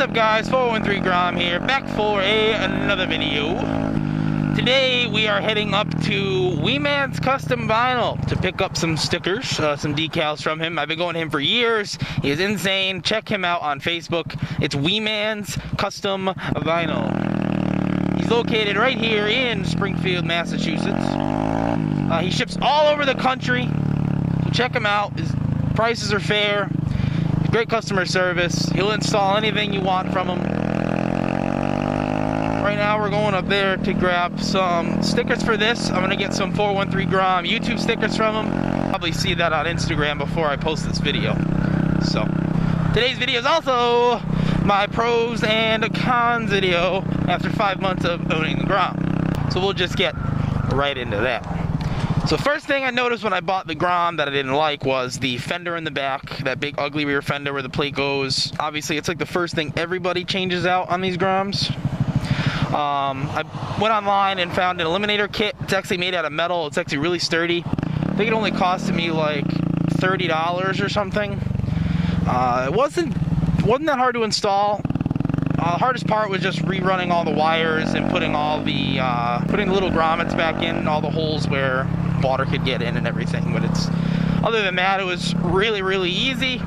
up, guys? 413 Grom here, back for another video. Today we are heading up to Wee Man's Custom Vinyl to pick up some stickers, some decals from him. I've been going to him for years. He is insane. Check him out on Facebook. It's Wee Man's Custom Vinyl. He's located right here in Springfield, Massachusetts. He ships all over the country, so check him out. His prices are fair. Great customer service. He'll install anything you want from him. Right now we're going up there to grab some stickers for this. I'm going to get some 413 Grom YouTube stickers from him. Probably see that on Instagram before I post this video. So today's video is also my pros and cons video after 5 months of owning the Grom. So we'll just get right into that. So first thing I noticed when I bought the Grom that I didn't like was the fender in the back, that big ugly rear fender where the plate goes. Obviously it's like the first thing everybody changes out on these Groms. I went online and found an Eliminator Kit. It's actually made out of metal. It's actually really sturdy. I think it only costed me like $30 or something. It wasn't that hard to install. The hardest part was just rerunning all the wires and putting all the putting the little grommets back in, all the holes where water could get in and everything. But other than that, it was really easy.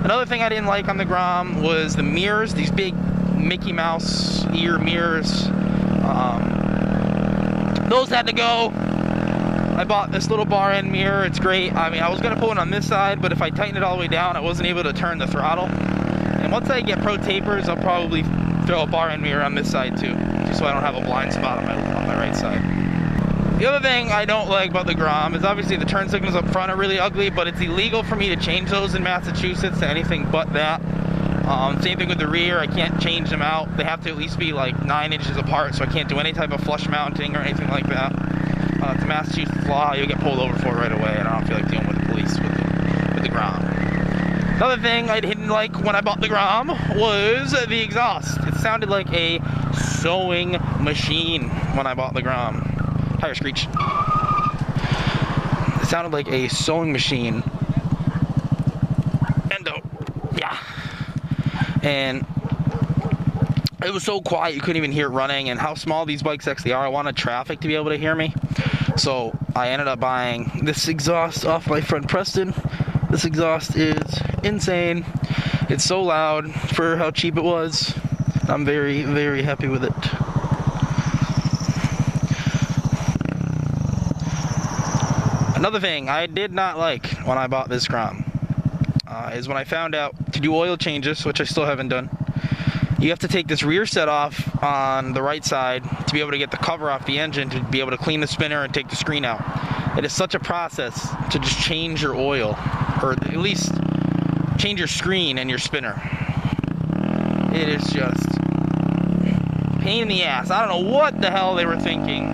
Another thing I didn't like on the Grom was the mirrors, these big Mickey Mouse ear mirrors. Those had to go. I bought this little bar end mirror. It's great. I mean, I was gonna put one on this side, but if I tighten it all the way down, I wasn't able to turn the throttle. And once I get pro tapers, I'll probably throw a bar end mirror on this side too, just so I don't have a blind spot on my right side. The other thing I don't like about the Grom is obviously the turn signals up front are really ugly, but it's illegal for me to change those in Massachusetts to anything but that. Same thing with the rear. I can't change them out. They have to at least be like 9 inches apart, so I can't do any type of flush mounting or anything like that. It's a Massachusetts law. You'll get pulled over for it right away, and I don't feel like dealing with the police with the Grom. Another thing I didn't like when I bought the Grom was the exhaust. It sounded like a sewing machine when I bought the Grom. Tire screech. It sounded like a sewing machine. Endo. Yeah. And it was so quiet you couldn't even hear it running, and how small these bikes actually are. I wanted traffic to be able to hear me. So I ended up buying this exhaust off my friend Preston. This exhaust is insane. It's so loud for how cheap it was. I'm very happy with it. Another thing I did not like when I bought this Grom is when I found out to do oil changes, which I still haven't done. You have to take this rear set off on the right side to be able to get the cover off the engine, to be able to clean the spinner and take the screen out. It is such a process to just change your oil, or at least change your screen and your spinner. It is just a pain in the ass. I don't know what the hell they were thinking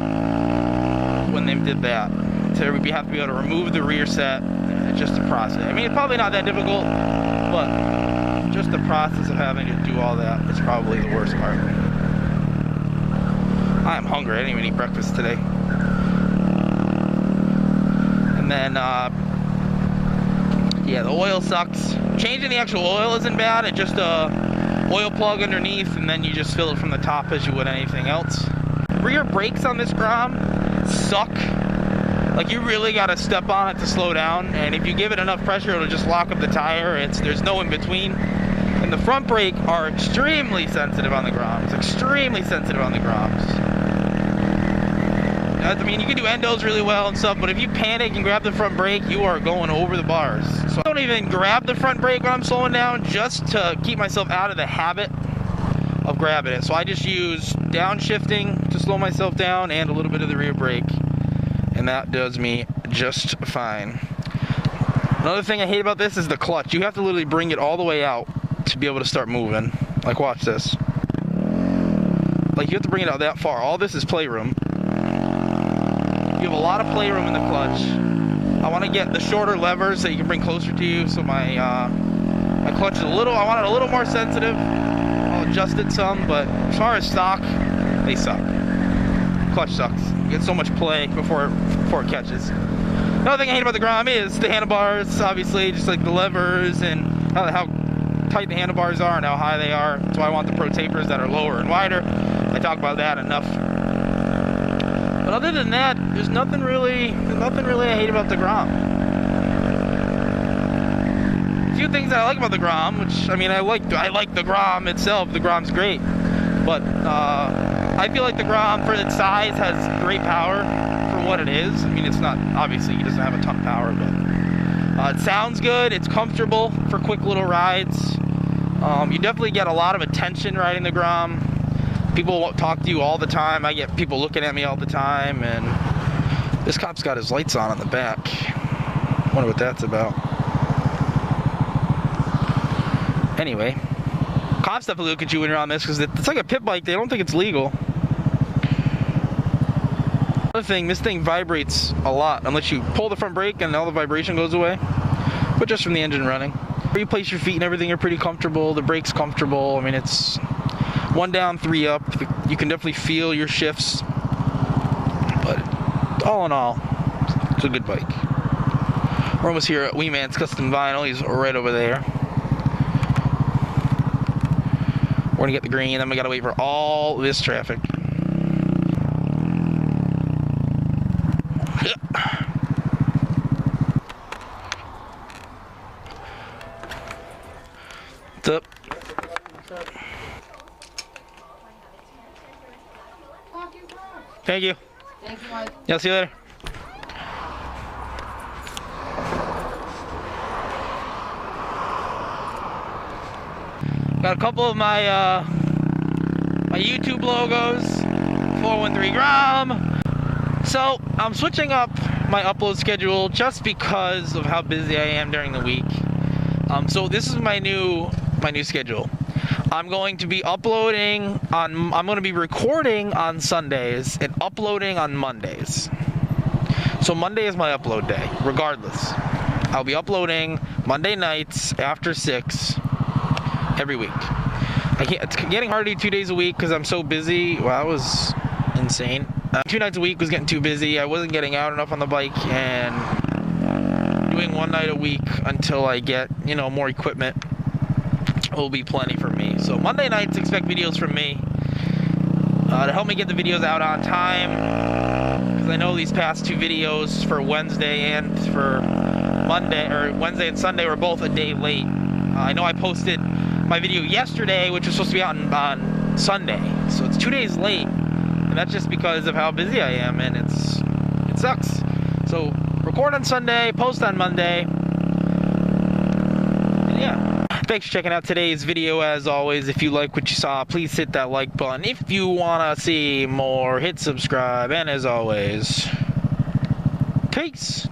when they did that. So we have to be able to remove the rear set. It's just a process. I mean, it's probably not that difficult, but just the process of having to do all that is probably the worst part. I am hungry. I didn't even eat breakfast today. And then, yeah, the oil sucks. Changing the actual oil isn't bad. It's just a oil plug underneath, and then you just fill it from the top as you would anything else. Rear brakes on this Grom suck. Like, you really got to step on it to slow down, and if you give it enough pressure, it'll just lock up the tire. There's no in between. And the front brake are extremely sensitive on the Groms. Extremely sensitive on the Groms. I mean, you can do endos really well and stuff, but if you panic and grab the front brake, you are going over the bars. So I don't even grab the front brake when I'm slowing down, just to keep myself out of the habit of grabbing it. So I just use downshifting to slow myself down and a little bit of the rear brake. And that does me just fine. Another thing I hate about this is the clutch. You have to literally bring it all the way out to be able to start moving. Like, watch this. Like, you have to bring it out that far. All this is playroom. You have a lot of playroom in the clutch. I want to get the shorter levers that you can bring closer to you, so my clutch is I want it a little more sensitive. I'll adjust it some, but as far as stock, they suck. Clutch sucks. You get so much play before it catches. Another thing I hate about the Grom is the handlebars, obviously, just like the levers and how tight the handlebars are and how high they are. That's why I want the pro tapers that are lower and wider. I talk about that enough. But other than that, there's nothing really I hate about the Grom. A few things that I like about the Grom, which, I mean, I like the Grom itself. The Grom's great. But I feel like the Grom, for its size, has great power for what it is. I mean, it's not, obviously, it doesn't have a ton of power, but it sounds good. It's comfortable for quick little rides. You definitely get a lot of attention riding the Grom. People talk to you all the time. I get people looking at me all the time, and this cop's got his lights on the back. Wonder what that's about. Anyway, cops definitely look at you when you're on this because it's like a pit bike. They don't think it's legal. Another thing, this thing vibrates a lot unless you pull the front brake and all the vibration goes away, but just from the engine running. Where you place your feet and everything are pretty comfortable. The brake's comfortable. I mean, it's 1 down, 3 up. You can definitely feel your shifts, but all in all, it's a good bike. We're almost here at Wee Man's Custom Vinyl. He's right over there. We're gonna get the green, then we gotta wait for all this traffic. What's up? Thank you. Thank you, Mike. Yeah, see you later. Got a couple of my my YouTube logos, 413 Grom. So I'm switching up my upload schedule just because of how busy I am during the week. So this is my new schedule. I'm going to be uploading on. I'm going to be recording on Sundays and uploading on Mondays. So Monday is my upload day, regardless. I'll be uploading Monday nights after 6. Every week. It's getting hard to do 2 days a week because I'm so busy. Wow, that was insane. 2 nights a week was getting too busy. I wasn't getting out enough on the bike, and doing 1 night a week until I get, you know, more equipment will be plenty for me. So Monday nights, expect videos from me to help me get the videos out on time, because I know these past 2 videos for Wednesday and for Monday, or Wednesday and Sunday, were both a day late. I know I posted my video yesterday, which was supposed to be out on Sunday, so it's 2 days late, and that's just because of how busy I am, and it sucks. So record on Sunday, post on Monday, and yeah. Thanks for checking out today's video. As always, if you like what you saw, please hit that like button. If you want to see more, hit subscribe, and as always, peace.